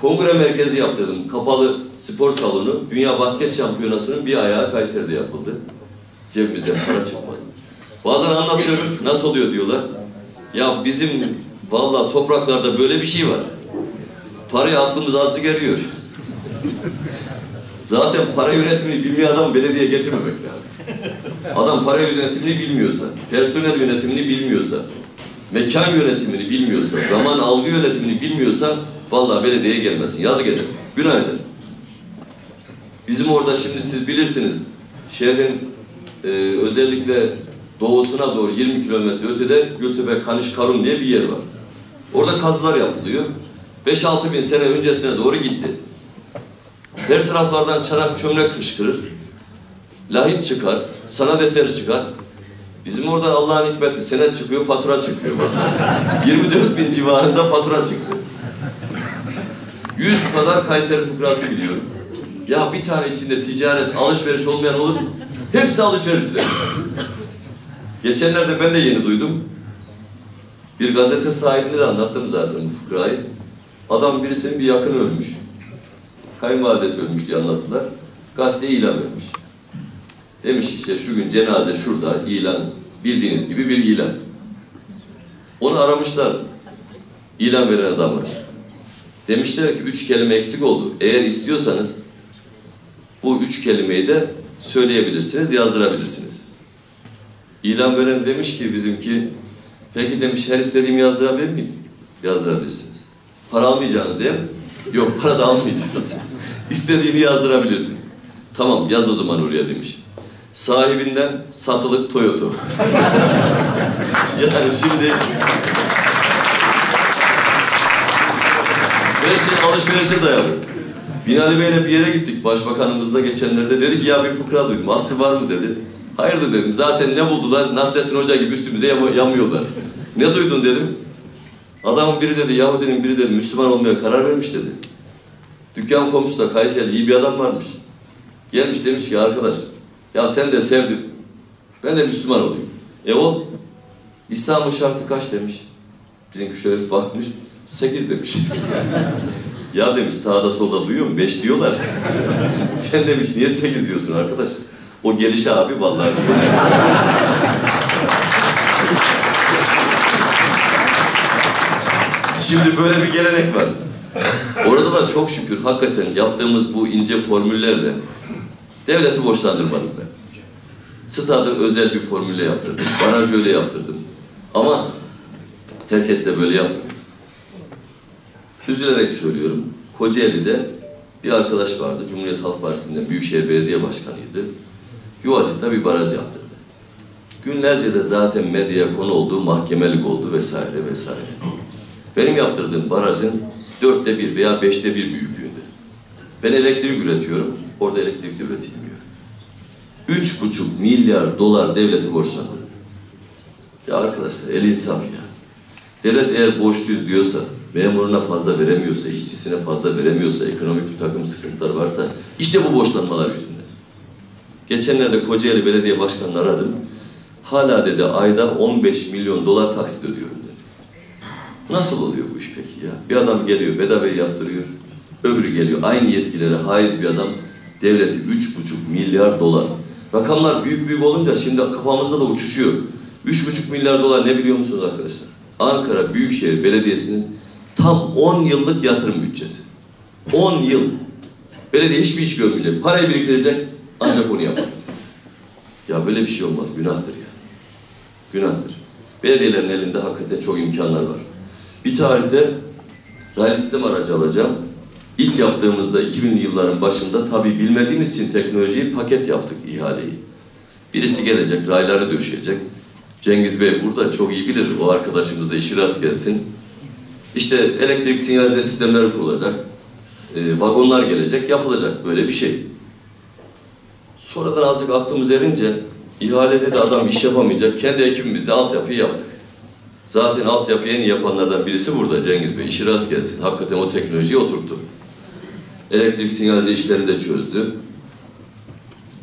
Kongre merkezi yaptırdım, kapalı spor salonu, Dünya Basket Şampiyonası'nın bir ayağı Kayseri'de yapıldı. Cebimizden para çıkmadı. Bazen anlatıyorum, nasıl oluyor diyorlar. Ya bizim vallahi topraklarda böyle bir şey var. Parayı aklımız azıcık eriyor. Zaten para yönetimini bilmeyen adam belediyeye getirmemek lazım. Adam para yönetimini bilmiyorsa, personel yönetimini bilmiyorsa, mekan yönetimini bilmiyorsa, zaman algı yönetimini bilmiyorsa vallahi belediyeye gelmesin. Yazık eder, günah eder. Bizim orada şimdi siz bilirsiniz, şehrin özellikle doğusuna doğru 20 kilometre ötede Gültepe Kanış Karun diye bir yer var. Orada kazılar yapılıyor. 5-6 bin sene öncesine doğru gitti. Her taraflardan çanak çömlek fışkırır. Lahit çıkar, sanat eseri çıkar. Bizim oradan Allah'ın hikmeti senet çıkıyor, fatura çıkıyor. 24.000 civarında fatura çıktı. 100 kadar Kayseri fıkrası biliyorum. Ya bir tane içinde ticaret, alışveriş olmayan olur mu? Hepsi alışveriş üzerine. Geçenlerde ben de yeni duydum. Bir gazete sahibine de anlattım zaten bu fıkrayı. Adam birisinin bir yakını ölmüş. Kayınvalidesi ölmüş diye anlattılar. Gazeteye ilan vermiş. Demiş ki işte şu gün cenaze şurada, ilan, bildiğiniz gibi bir ilan. Onu aramışlar, ilan veren adamı. Demişler ki 3 kelime eksik oldu. Eğer istiyorsanız bu 3 kelimeyi de söyleyebilirsiniz, yazdırabilirsiniz. İlan veren demiş ki bizimki, peki demiş her istediğimi yazdırabilir miyim? Yazdırabilirsiniz. Para almayacaksınız değil mi? Yok, para da almayacağız. İstediğini yazdırabilirsin. Tamam, yaz o zaman oraya demiş. Sahibinden satılık Toyota. Yani şimdi her şey alışverişe dayalı. Binali Bey'le bir yere gittik. Başbakanımızla geçenlerde dedi ki ya bir fıkra duydum. Aslı var mı dedi. Hayırdır dedim. Zaten ne buldular? Nasrettin Hoca gibi üstümüze yamıyorlar. Ne duydun dedim. Adamın biri dedi, Yahudinin biri dedi, Müslüman olmaya karar vermiş dedi. Dükkan komşusu da Kayseri iyi bir adam varmış. Gelmiş demiş ki arkadaş, ya sen de sevdim. Ben de Müslüman olayım. O, İslam'ın şartı kaç demiş. Bizim şerif bakmış, 8 demiş. Ya demiş sağda solda duyuyor mu? 5 diyorlar. Sen demiş niye 8 diyorsun arkadaş? O gelişi abi vallahi. Şimdi böyle bir gelenek var. Orada da çok şükür hakikaten yaptığımız bu ince formüllerle devleti borçlandırmadım ben. Stadı özel bir formülle yaptırdım. Barajı öyle yaptırdım. Ama herkes de böyle yapmıyor. Üzülerek söylüyorum. Kocaeli'de bir arkadaş vardı. Cumhuriyet Halk Partisi'nden Büyükşehir Belediye Başkanı'ydı. Yuvacık'ta bir baraj yaptırdı. Günlerce de zaten medyaya konu oldu, mahkemelik oldu vesaire vesaire. Benim yaptırdığım barajın 1/4 veya 5'te 1 büyüklüğünde. Ben elektrik üretiyorum, orada elektrik de üretilmiyor. 3,5 milyar dolar devleti borçlandı. Ya arkadaşlar el insaf ya. Devlet eğer borçluyuz diyorsa, memuruna fazla veremiyorsa, işçisine fazla veremiyorsa, ekonomik bir takım sıkıntılar varsa, işte bu borçlanmalar yüzünden. Geçenlerde Kocaeli Belediye Başkanı'nı aradım. Hala dedi ayda 15 milyon dolar taksit ödüyorum dedi. Nasıl oluyor bu iş peki ya? Bir adam geliyor bedavaya yaptırıyor. Öbürü geliyor aynı yetkilere haiz bir adam devleti 3,5 milyar dolar. Rakamlar büyük büyük olunca şimdi kafamızda da uçuşuyor. 3,5 milyar dolar ne biliyor musunuz arkadaşlar? Ankara Büyükşehir Belediyesi'nin tam 10 yıllık yatırım bütçesi. 10 yıl. Belediye hiçbir iş görmeyecek. Parayı biriktirecek ancak onu yapar. Ya böyle bir şey olmaz. Günahtır ya. Günahtır. Belediyelerin elinde hakikaten çok imkanlar var. Bir tarihte raylı sistem aracı alacağım. İlk yaptığımızda 2000'li yılların başında tabii bilmediğimiz için teknolojiyi paket yaptık ihaleyi. Birisi gelecek, rayları döşeyecek. Cengiz Bey burada çok iyi bilir. O arkadaşımız da işi rast gelsin. İşte elektrik sinyalize sistemleri kurulacak. Vagonlar gelecek, yapılacak böyle bir şey. Sonradan azıcık aklımız erince ihalede de adam iş yapamayacak. Kendi ekibimizle altyapıyı yaptık. Zaten altyapıyı en iyi yapanlardan birisi burada Cengiz Bey. İşi rast gelsin. Hakikaten o teknolojiyi oturttu. Elektrik sinyalize işlerini de çözdü.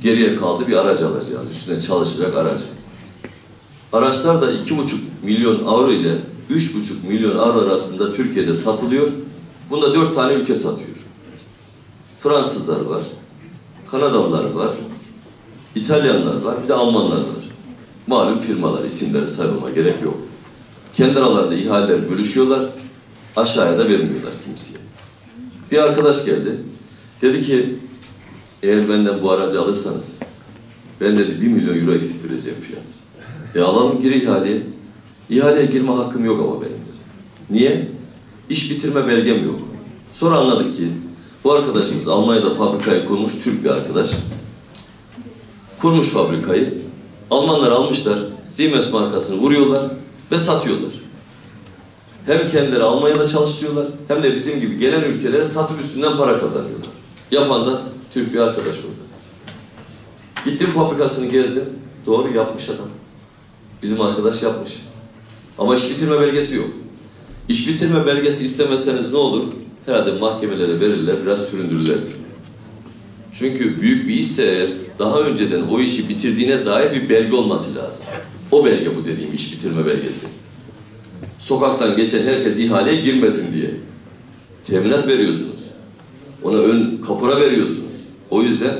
Geriye kaldı bir araç alacağız. Üstüne çalışacak aracı. Araçlar da 2,5 milyon avro ile 3,5 milyon avro arasında Türkiye'de satılıyor. Bunda 4 tane ülke satıyor. Fransızlar var, Kanadalılar var, İtalyanlar var, bir de Almanlar var. Malum firmalar, isimleri saymama gerek yok. Kendi aralarında ihaleler bölüşüyorlar, aşağıya da vermiyorlar kimseye. Bir arkadaş geldi, dedi ki eğer benden bu aracı alırsanız ben dedi 1 milyon euro eksik vereceğim fiyat. Alalım gir ihaleye. İhaleye girme hakkım yok ama benim dedi. Niye? İş bitirme belgem yok. Sonra anladık ki bu arkadaşımız Almanya'da fabrikayı kurmuş Türk bir arkadaş. Kurmuş fabrikayı. Almanlar almışlar. Siemens markasını vuruyorlar ve satıyorlar. Hem kendileri Almanya'da çalıştırıyorlar hem de bizim gibi gelen ülkelere satıp üstünden para kazanıyorlar. Yapan da Türk bir arkadaş orada. Gittim fabrikasını gezdim. Doğru yapmış adam. Bizim arkadaş yapmış. Ama iş bitirme belgesi yok. İş bitirme belgesi istemezseniz ne olur? Herhalde mahkemelere verirler, biraz süründürürler sizi. Çünkü büyük bir işse eğer, daha önceden o işi bitirdiğine dair bir belge olması lazım. O belge bu dediğim iş bitirme belgesi. Sokaktan geçen herkes ihaleye girmesin diye. Teminat veriyorsunuz. Ona ön kapora veriyorsunuz. O yüzden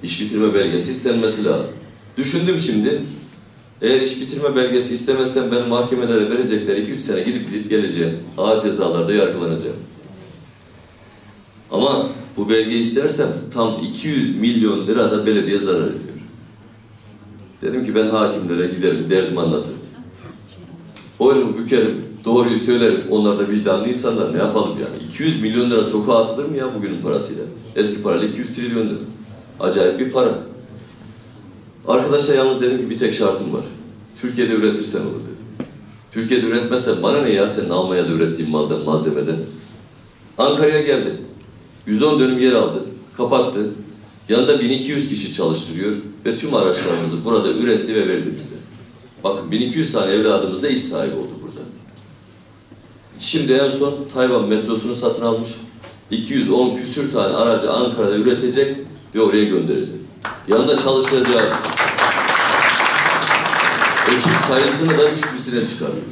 iş bitirme belgesi istenmesi lazım. Düşündüm şimdi, eğer iş bitirme belgesi istemezsem beni mahkemelere verecekler, 2-3 sene gidip geleceğim. Ağır cezalarda yargılanacağım. Ama bu belgeyi istersem tam 200 milyon lira da belediye zarar ediyor. Dedim ki ben hakimlere giderim, derdimi anlatırım. Boynumu bükerim, doğruyu söylerim. Onlar da vicdanlı insanlar, ne yapalım yani? 200 milyon lira sokağa atılır mı ya bugünün parasıyla? Eski parayla 200 trilyon lira. Acayip bir para. Arkadaşa yalnız dedim ki bir tek şartım var. Türkiye'de üretirsen olur dedim. Türkiye'de üretmezsen bana ne ya senin Almanya'da ürettiğin maldan, malzemeden. Ankara'ya geldi. 110 dönüm yer aldı. Kapattı. Yanında 1200 kişi çalıştırıyor ve tüm araçlarımızı burada üretti ve verdi bize. Bakın 1200 tane evladımız da iş sahibi oldu burada. Şimdi en son Tayvan metrosunu satın almış. 210 küsür tane aracı Ankara'da üretecek ve oraya gönderecek. Yanında çalışacağı ekip sayısını da 3 misline çıkarıyor.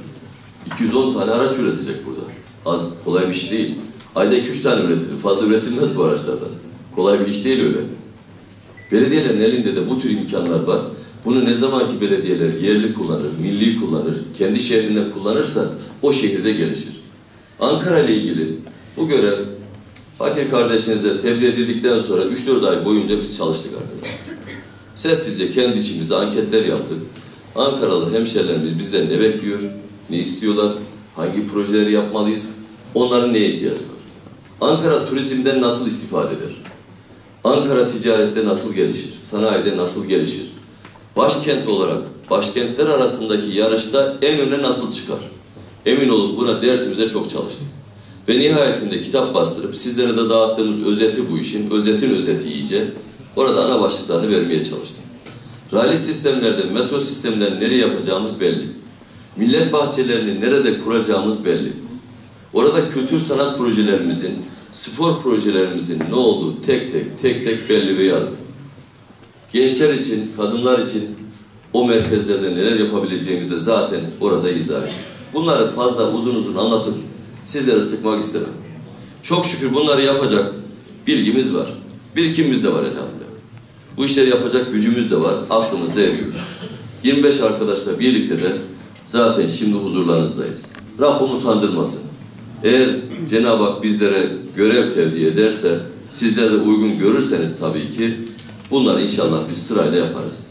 210 tane araç üretecek burada. Az, kolay bir şey değil. Ayda 2-3 tane üretilir. Fazla üretilmez bu araçlardan. Kolay bir iş değil öyle. Belediyelerin elinde de bu tür imkanlar var. Bunu ne zaman ki belediyeler yerli kullanır, milli kullanır, kendi şehrinde kullanırsa o şehirde gelişir. Ankara ile ilgili bu görev fakir kardeşinizle tebliğ edildikten sonra 3-4 ay boyunca biz çalıştık arkadaşlar. Sessizce kendi içimizde anketler yaptık. Ankaralı hemşerilerimiz bizden ne bekliyor, ne istiyorlar, hangi projeleri yapmalıyız, onların neye ihtiyacı var? Ankara turizmden nasıl istifade eder? Ankara ticarette nasıl gelişir? Sanayide nasıl gelişir? Başkent olarak başkentler arasındaki yarışta en öne nasıl çıkar? Emin olun buna dersimize çok çalıştık. Ve nihayetinde kitap bastırıp sizlere de dağıttığımız özeti bu işin, özetin özeti iyice, orada ana başlıklarını vermeye çalıştım. Raylı sistemlerde, metro sistemlerini nereye yapacağımız belli. Millet bahçelerini nerede kuracağımız belli. Orada kültür sanat projelerimizin, spor projelerimizin ne olduğu tek tek belli ve yazdım. Gençler için, kadınlar için o merkezlerde neler yapabileceğimizi zaten orada izah ettim. Bunları fazla uzun anlatıp sizlere sıkmak istemem. Çok şükür bunları yapacak bilgimiz var. Birikimimiz de var elhamdülillah. Bu işleri yapacak gücümüz de var, aklımız da eriyor. 25 arkadaşla birlikte de zaten şimdi huzurlarınızdayız. Rabbim utandırmasın. Eğer Cenab-ı Hak bizlere görev tevdi ederse, sizler de uygun görürseniz tabii ki bunları inşallah biz sırayla yaparız.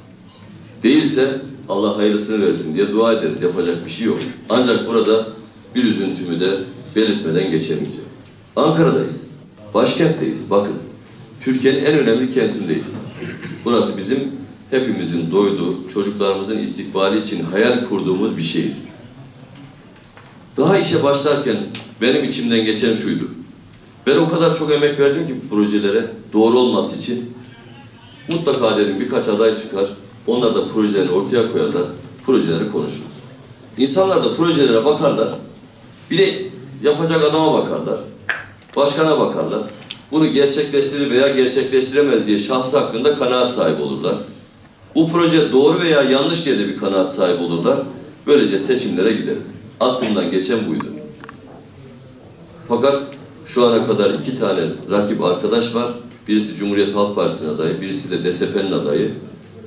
Değilse Allah hayırlısını versin diye dua ederiz. Yapacak bir şey yok. Ancak burada bir üzüntümü de belirtmeden geçemeyeceğim. Ankara'dayız. Başkentteyiz. Bakın. Türkiye'nin en önemli kentindeyiz. Burası bizim hepimizin doyduğu, çocuklarımızın istikbali için hayal kurduğumuz bir şehir. Daha işe başlarken benim içimden geçen şuydu. Ben o kadar çok emek verdim ki bu projelere doğru olması için. Mutlaka dedim birkaç aday çıkar. Onlar da projeleri ortaya koyarlar. Projeleri konuşuruz. İnsanlar da projelere bakarlar. Bir de yapacak adama bakarlar. Başkana bakarlar. Bunu gerçekleştirir veya gerçekleştiremez diye şahsı hakkında kanaat sahibi olurlar. Bu proje doğru veya yanlış diye de bir kanaat sahibi olurlar. Böylece seçimlere gideriz. Aklımdan geçen buydu. Fakat şu ana kadar 2 tane rakip arkadaş var. Birisi Cumhuriyet Halk Partisi'nin adayı, birisi de DSP'nin adayı.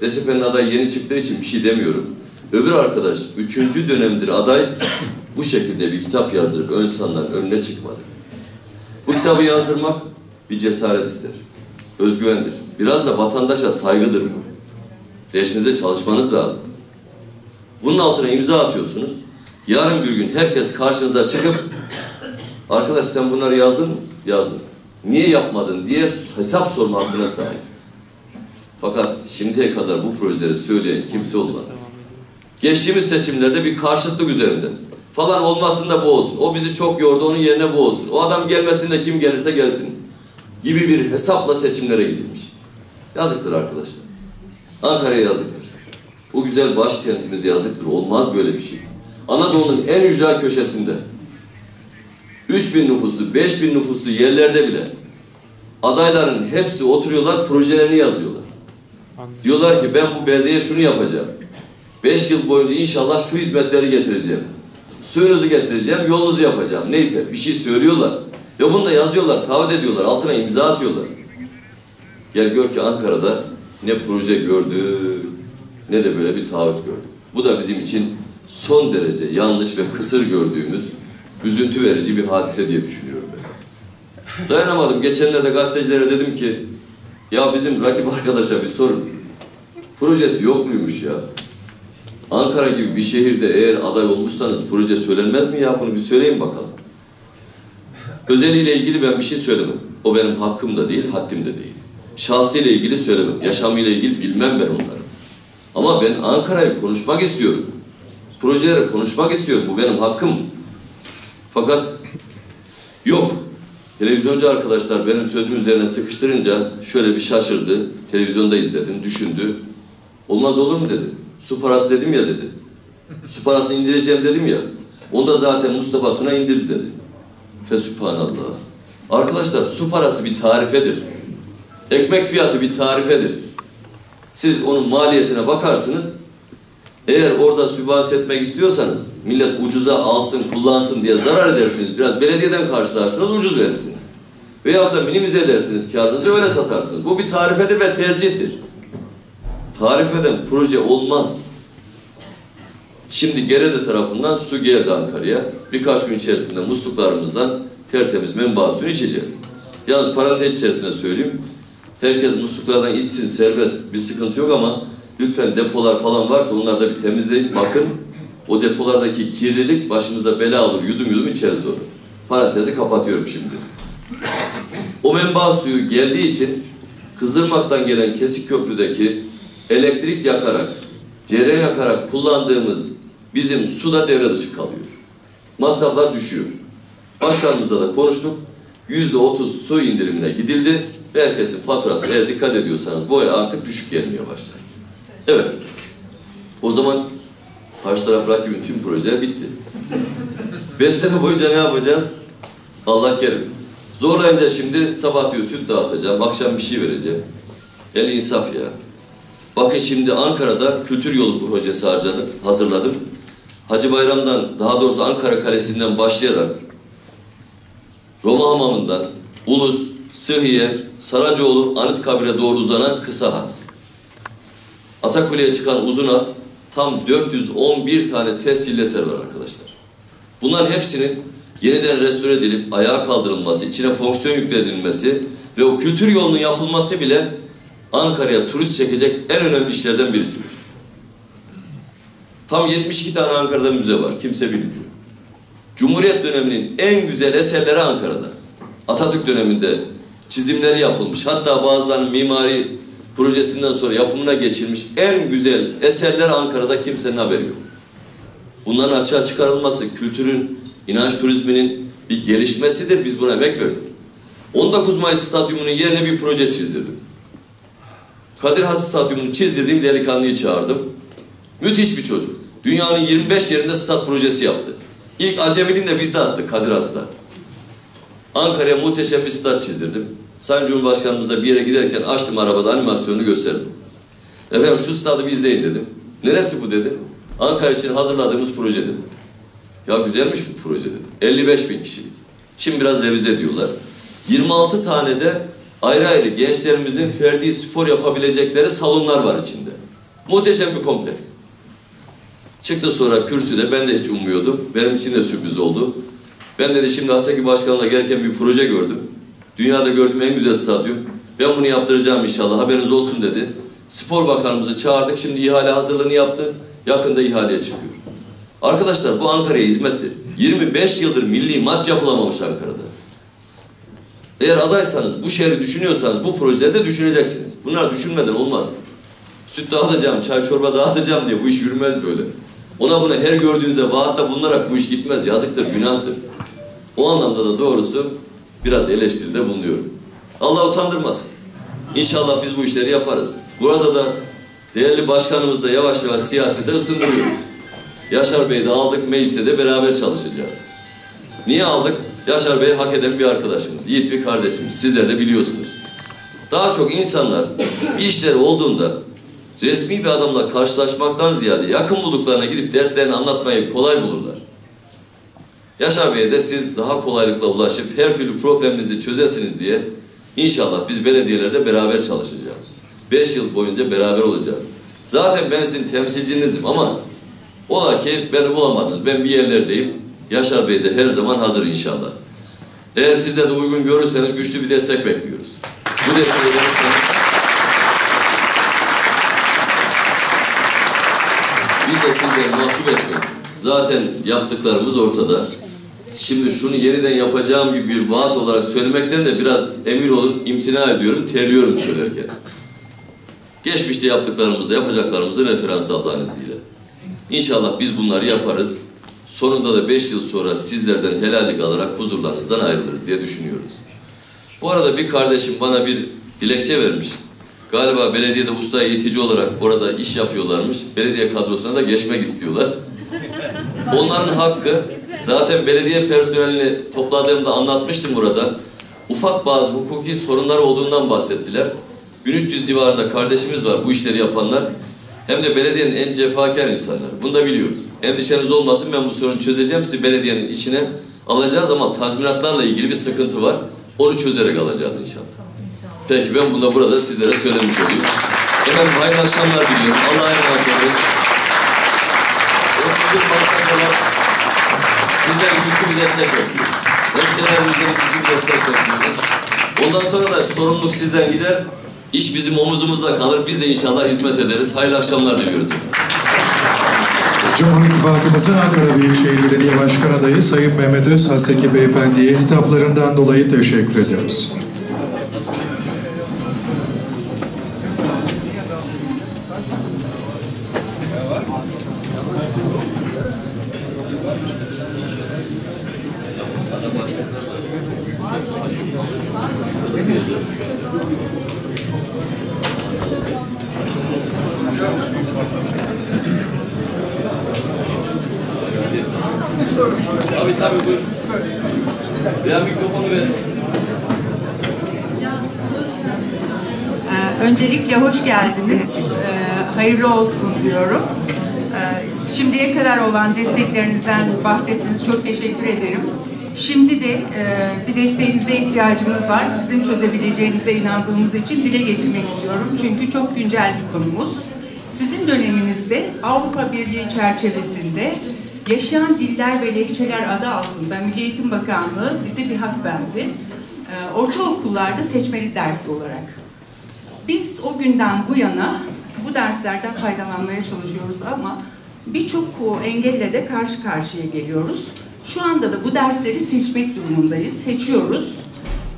DSP'nin adayı yeni çıktığı için bir şey demiyorum. Öbür arkadaş 3. dönemdir aday, bu şekilde bir kitap yazdırıp ön insanların önüne çıkmadı. Bu kitabı yazdırmak bir cesaret ister, özgüvendir. Biraz da vatandaşa saygıdır bu. Dersinize çalışmanız lazım. Bunun altına imza atıyorsunuz. Yarın bir gün herkes karşınıza çıkıp arkadaş sen bunları yazdın mı? Yazdım. Niye yapmadın diye hesap sorma hakkına sahip. Fakat şimdiye kadar bu projeleri söyleyen kimse olmadı. Geçtiğimiz seçimlerde bir karşıtlık üzerinden. Falan olmasın da bu olsun. O bizi çok yordu, onun yerine bu olsun. O adam gelmesin de kim gelirse gelsin gibi bir hesapla seçimlere gidilmiş. Yazıktır arkadaşlar. Ankara'ya yazıktır. O güzel başkentimiz yazıktır. Olmaz böyle bir şey. Anadolu'nun en ücra köşesinde 3.000 nüfuslu, 5.000 nüfuslu yerlerde bile adayların hepsi oturuyorlar, projelerini yazıyorlar. Diyorlar ki ben bu beldeye şunu yapacağım. 5 yıl boyunca inşallah şu hizmetleri getireceğim. Suyunuzu getireceğim, yolunuzu yapacağım. Neyse bir şey söylüyorlar. Ya bunu da yazıyorlar, taahhüt ediyorlar, altına imza atıyorlar. Gel gör ki Ankara'da ne proje gördük, ne de böyle bir taahhüt gördük. Bu da bizim için son derece yanlış ve kısır gördüğümüz, üzüntü verici bir hadise diye düşünüyorum ben. Dayanamadım. Geçenlerde gazetecilere dedim ki, ya bizim rakip arkadaşa bir sorun. Projesi yok muymuş ya? Ankara gibi bir şehirde eğer aday olmuşsanız proje söylenmez mi ya? Bunu bir söyleyin bakalım. Özeliyle ilgili ben bir şey söylemem. O benim hakkım da değil, haddim de değil. Şahsıyla ilgili söylemem. Yaşamıyla ilgili bilmem ben onları. Ama ben Ankara'yı konuşmak istiyorum. Projeleri konuşmak istiyorum. Bu benim hakkım. Fakat yok. Televizyoncu arkadaşlar benim sözüm üzerine sıkıştırınca şöyle bir şaşırdı. Televizyonda izledim, düşündü. Olmaz olur mu dedi. Su parası dedim ya dedi. Su parasını indireceğim dedim ya. Onda zaten Mustafa Tuna indirdi dedi. Fesübhanallah. Arkadaşlar su parası bir tarifedir. Ekmek fiyatı bir tarifedir. Siz onun maliyetine bakarsınız. Eğer orada sübvanse etmek istiyorsanız millet ucuza alsın, kullansın diye zarar edersiniz. Biraz belediyeden karşılarsınız, ucuz verirsiniz. Veyahut da minimize edersiniz kârınızı, öyle satarsınız. Bu bir tarifedir ve tercihtir. Tarif eden proje olmaz. Şimdi Gerede tarafından su geldi Ankara'ya. Birkaç gün içerisinde musluklarımızdan tertemiz menba suyunu içeceğiz. Yalnız parantez içerisinde söyleyeyim. Herkes musluklardan içsin, serbest, bir sıkıntı yok ama lütfen depolar falan varsa onları da bir temizleyin. Bakın o depolardaki kirlilik başımıza bela olur. Yudum yudum içeriz onu. Parantezi kapatıyorum şimdi. O menba suyu geldiği için Kızılırmak'tan gelen Kesikköprü'deki elektrik yakarak, cereyan yakarak kullandığımız bizim suda devre dışı kalıyor. Masraflar düşüyor. Başkanımızla da konuştuk. %30 su indirimine gidildi ve herkesin faturası, eğer dikkat ediyorsanız bu ay artık düşük gelmeye başlar. Evet. O zaman karşı taraf rakibin tüm projeler bitti. 5 sene boyunca ne yapacağız? Allah kerim. Zorlayınca şimdi sabah diyor süt dağıtacağım, akşam bir şey vereceğim. El insaf ya. Bakın şimdi Ankara'da kültür yolu projesi hazırladım. Hacı Bayram'dan, daha doğrusu Ankara Kalesi'nden başlayarak Roma Hamamı'ndan Ulus, Sıhhiye, Saracoğlu, Anıtkabir'e doğru uzanan kısa hat. Atakule'ye çıkan uzun hat, tam 411 tane tescilli eser var arkadaşlar. Bunların hepsinin yeniden restore edilip ayağa kaldırılması, içine fonksiyon yüklenilmesi ve o kültür yolunun yapılması bile Ankara'ya turist çekecek en önemli işlerden birisidir. Tam 72 tane Ankara'da müze var. Kimse bilmiyor. Cumhuriyet döneminin en güzel eserleri Ankara'da. Atatürk döneminde çizimleri yapılmış. Hatta bazılarının mimari projesinden sonra yapımına geçilmiş en güzel eserler Ankara'da, kimsenin haberi yok. Bunların açığa çıkarılması kültürün, inanç turizminin bir gelişmesidir. Biz buna emek verdik. 19 Mayıs Stadyumu'nun yerine bir proje çizdirdim. Kadir Has Stadyumu'nu çizdirdiğim delikanlıyı çağırdım. Müthiş bir çocuk. Dünyanın 25 yerinde stat projesi yaptı. İlk acemiliğini de biz de attık Kadir Has'ta. Ankara'ya muhteşem bir stat çizdirdim. Sayın Cumhurbaşkanımızla bir yere giderken açtım arabada, animasyonunu gösterdim. Efendim şu stadı bir izleyin dedim. Neresi bu dedi. Ankara için hazırladığımız proje dedim. Ya güzelmiş bu proje dedim. 55.000 kişilik. Şimdi biraz revize ediyorlar. 26 tane de ayrı ayrı gençlerimizin ferdi spor yapabilecekleri salonlar var içinde. Muhteşem bir kompleks. Çıktı sonra kürsüde, ben de hiç ummuyordum. Benim için de sürpriz oldu. Ben dedi şimdi Haseki Başkan'la gelirken bir proje gördüm. Dünyada gördüğüm en güzel stadyum. Ben bunu yaptıracağım inşallah, haberiniz olsun dedi. Spor Bakanımızı çağırdık, şimdi ihale hazırlığını yaptı. Yakında ihaleye çıkıyor. Arkadaşlar bu Ankara'ya hizmettir. 25 yıldır milli maç yapılamamış Ankara'da. Eğer adaysanız, bu şehri düşünüyorsanız bu projeleri de düşüneceksiniz. Bunlar düşünmeden olmaz. Süt dağıtacağım, çay çorba dağıtacağım diye bu iş yürümez böyle. Ona buna her gördüğünüzde vaatte bulunarak bu iş gitmez. Yazıktır, günahtır. O anlamda da doğrusu biraz eleştiride bulunuyorum. Allah utandırmasın. İnşallah biz bu işleri yaparız. Burada da değerli başkanımız da yavaş yavaş siyasete ısındırıyoruz. Yaşar Bey'i de aldık, mecliste de beraber çalışacağız. Niye aldık? Yaşar Bey hak eden bir arkadaşımız, yiğit bir kardeşimiz. Sizler de biliyorsunuz. Daha çok insanlar bir işleri olduğunda resmi bir adamla karşılaşmaktan ziyade yakın bulduklarına gidip dertlerini anlatmayı kolay bulurlar. Yaşar Bey'e de siz daha kolaylıkla ulaşıp her türlü probleminizi çözesiniz diye inşallah biz belediyelerde beraber çalışacağız. 5 yıl boyunca beraber olacağız. Zaten ben sizin temsilcinizim ama ola ki beni bulamadınız. Ben bir yerlerdeyim. Yaşar Bey de her zaman hazır inşallah. Eğer siz de uygun görürseniz güçlü bir destek bekliyoruz. Bu desteği verirseniz biz de sizleri mahcup etmeyiz. Zaten yaptıklarımız ortada. Şimdi şunu yeniden yapacağım gibi bir vaat olarak söylemekten de biraz emin olun imtina ediyorum, terliyorum söylerken. Geçmişte yaptıklarımızda yapacaklarımızı referans Allah'ın izniyle. İnşallah biz bunları yaparız. Sonunda da 5 yıl sonra sizlerden helallik alarak huzurlarınızdan ayrılırız diye düşünüyoruz. Bu arada bir kardeşim bana bir dilekçe vermiş. Galiba belediyede usta eğitici olarak orada iş yapıyorlarmış. Belediye kadrosuna da geçmek istiyorlar. Onların hakkı. Zaten belediye personelini topladığımda anlatmıştım burada. Ufak bazı hukuki sorunlar olduğundan bahsettiler. 1300 civarında kardeşimiz var bu işleri yapanlar. Hem de belediyenin en cefakar insanları. Bunu da biliyoruz. Endişeniz olmasın, ben bu sorunu çözeceğim. Sizi belediyenin içine alacağız ama tazminatlarla ilgili bir sıkıntı var. Onu çözerek alacağız inşallah. Peki ben bunu da burada sizlere söylemiş olayım. Efendim hayırlı akşamlar diliyorum. Allah'a emanet olun. Sizden güçlü bir destek bekliyoruz. Hemşehrilerimizden güçlü bir destek bekliyoruz. Ondan sonra da sorumluluk sizden gider. İş bizim omuzumuzda kalır. Biz de inşallah hizmet ederiz. Hayırlı akşamlar diliyoruz. Cumhur İttifakımızın Ankara Büyükşehir Belediye Başkan Adayı Sayın Mehmet Özhaseki Beyefendi'ye hitaplarından dolayı teşekkür ediyoruz. Tabii buyurun. Ya mikrofonu verin. Öncelikle hoş geldiniz. Hayırlı olsun diyorum. Şimdiye kadar olan desteklerinizden bahsettiğiniz çok teşekkür ederim. Şimdi de bir desteğinize ihtiyacımız var. Sizin çözebileceğinize inandığımız için dile getirmek istiyorum. Çünkü çok güncel bir konumuz. Sizin döneminizde Avrupa Birliği çerçevesinde Yaşayan Diller ve Lehçeler adı altında Milli Eğitim Bakanlığı bize bir hak verdi. Ortaokullarda seçmeli dersi olarak. Biz o günden bu yana bu derslerden faydalanmaya çalışıyoruz ama birçok engelle de karşı karşıya geliyoruz. Şu anda da bu dersleri seçmek durumundayız, seçiyoruz.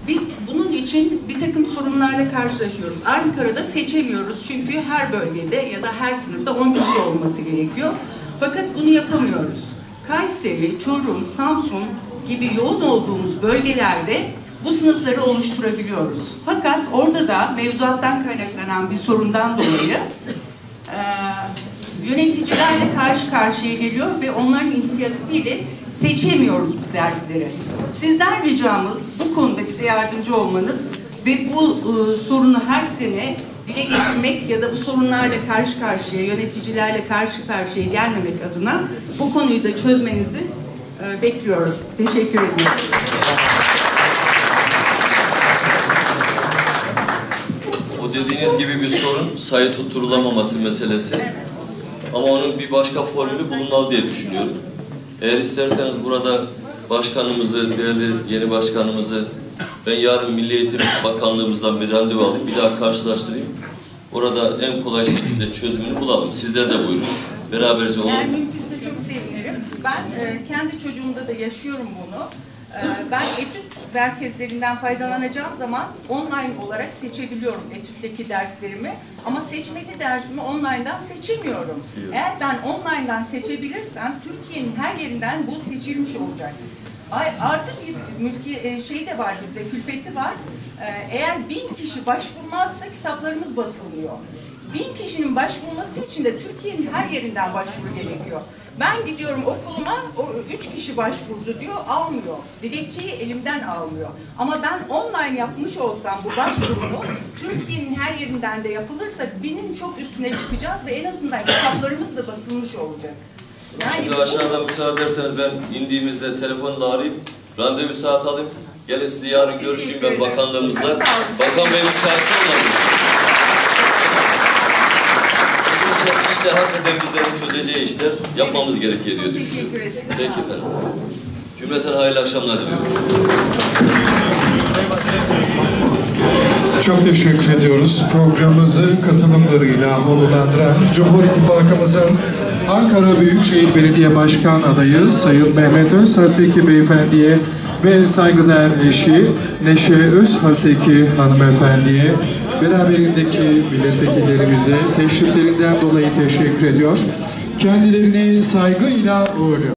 Biz bunun için bir takım sorunlarla karşılaşıyoruz. Ankara'da seçemiyoruz çünkü her bölgede ya da her sınıfta 10 kişi olması gerekiyor. Fakat bunu yapamıyoruz. Kayseri, Çorum, Samsun gibi yoğun olduğumuz bölgelerde bu sınıfları oluşturabiliyoruz. Fakat orada da mevzuattan kaynaklanan bir sorundan dolayı yöneticilerle karşı karşıya geliyor ve onların inisiyatifiyle seçemiyoruz bu dersleri. Sizden ricamız bu konuda bize yardımcı olmanız ve bu sorunu her sene dile getirmek ya da bu sorunlarla karşı karşıya, yöneticilerle karşı karşıya gelmemek adına bu konuyu da çözmenizi bekliyoruz. Teşekkür ediyorum. O dediğiniz gibi bir sorun sayı tutturulamaması meselesi. Ama onun bir başka formülü bulunmalı diye düşünüyorum. Eğer isterseniz burada başkanımızı, değerli yeni başkanımızı ben yarın Milli Eğitim Bakanlığımızdan bir randevu alayım, bir daha karşılaştırayım. Orada en kolay şekilde çözümünü bulalım. Sizler de buyurun. Beraberce olun. Eğer mümkünse çok sevinirim. Ben kendi çocuğumda da yaşıyorum bunu. Ben etüt merkezlerinden faydalanacağım zaman online olarak seçebiliyorum etütteki derslerimi. Ama seçmeli dersimi online'dan seçemiyorum. Eğer ben online'dan seçebilirsem Türkiye'nin her yerinden bu seçilmiş olacak. Artık bir mülki şey de var bizde, külfeti var. Eğer 1000 kişi başvurmazsa kitaplarımız basılmıyor. 1000 kişinin başvurması için de Türkiye'nin her yerinden başvuru gerekiyor. Ben gidiyorum okuluma, o 3 kişi başvurdu diyor, almıyor. Dilekçeyi elimden almıyor. Ama ben online yapmış olsam bu başvurumu, Türkiye'nin her yerinden de yapılırsa 1000'in çok üstüne çıkacağız ve en azından kitaplarımız da basılmış olacak. Yani şimdi aşağıda müsaade ederseniz ben indiğimizde telefonla arayayım, randevu saat alayım. Gelin sizi yarın görüşeyim ben bakanlığımızla. Bakan Bey müsaitse olabilir. İşte hakikaten bizlerin çözeceği işler yapmamız gerekiyor diye düşünüyorum. Peki efendim. Cümleten hayırlı akşamlar diliyorum. Çok teşekkür ediyoruz. Programımızı katılımlarıyla onurlandıran Cumhur İttifakımızın Ankara Büyükşehir Belediye Başkan adayı Sayın Mehmet Özhaseki Beyefendi'ye ve saygıdeğer eşi Neşe Özhaseki Hanımefendi'ye, beraberindeki milletvekillerimize teşriflerinden dolayı teşekkür ediyor. Kendilerini saygıyla uğurluyor.